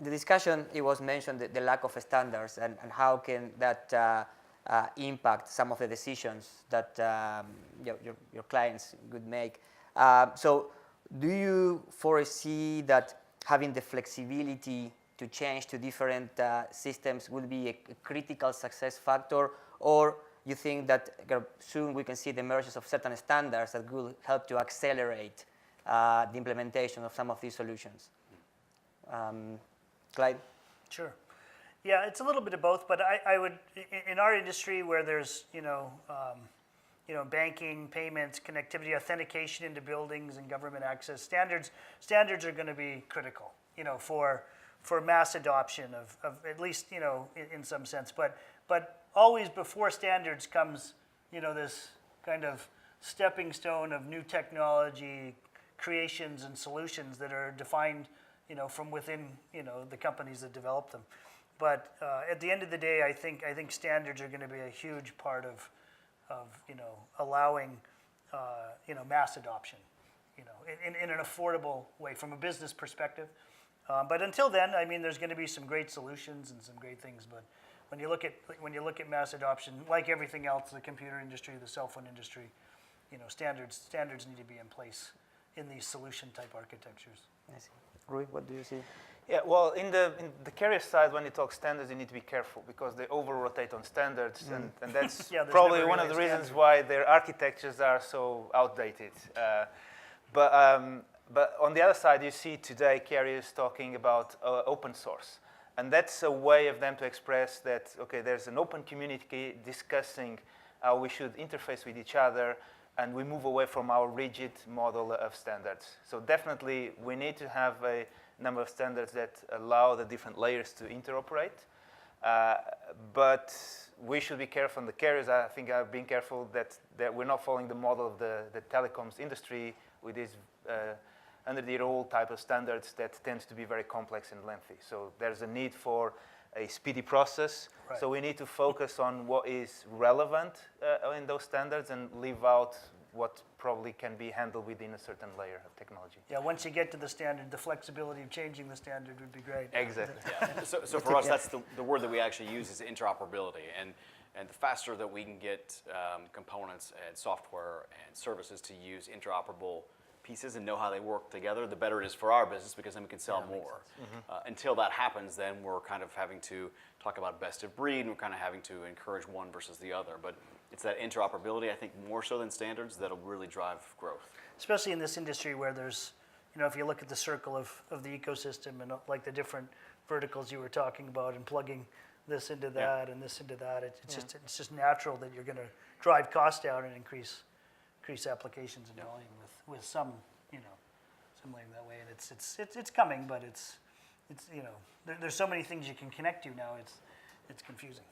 the discussion, it was mentioned the lack of standards and how can that impact some of the decisions that your clients would make. So do you foresee that having the flexibility to change to different systems will be a critical success factor, or you think that soon we can see the emergence of certain standards that will help to accelerate the implementation of some of these solutions? Clyde? Sure. Yeah, it's a little bit of both, but I would, in our industry where there's, banking, payments, connectivity, authentication into buildings and government access, standards are going to be critical, for mass adoption of at least, in some sense. But always before standards comes, this kind of stepping stone of new technology creations and solutions that are defined, from within, the companies that develop them. But at the end of the day, I think standards are going to be a huge part of allowing mass adoption, in an affordable way from a business perspective. But until then, I mean, there's going to be some great solutions and some great things. But when you look at mass adoption, like everything else, the computer industry, the cell phone industry, standards need to be in place in these solution type architectures. I see. Rui, what do you see? Yeah, well, in the carrier side, when you talk standards, you need to be careful because they over-rotate on standards, and that's probably one of the reasons why their architectures are so outdated. But on the other side, you see today carriers talking about open source, and that's a way of them to express that, okay, there's an open community discussing how we should interface with each other, and we move away from our rigid model of standards. So definitely, we need to have a number of standards that allow the different layers to interoperate. But we should be careful, and the carriers, I think, are being careful that we're not following the model of the telecoms industry with these under-the-old type of standards that tends to be very complex and lengthy. So there's a need for a speedy process. Right. So we need to focus on what is relevant in those standards and leave out what probably can be handled within a certain layer of technology. Yeah, once you get to the standard, the flexibility of changing the standard would be great. Exactly. Yeah. So for us, that's the word that we actually use is interoperability. And the faster that we can get components and software and services to use interoperable pieces and know how they work together, the better it is for our business because then we can sell more. Until that happens, then we're kind of having to talk about best of breed, and we're kind of having to encourage one versus the other. But it's that interoperability, I think, more so than standards, that'll really drive growth. Especially in this industry where there's, if you look at the circle of the ecosystem and like the different verticals you were talking about and plugging this into that and this into that, it's just natural that you're going to drive costs down and increase applications and volume with some, something that way. And it's coming, but it's there's so many things you can connect to now. It's confusing.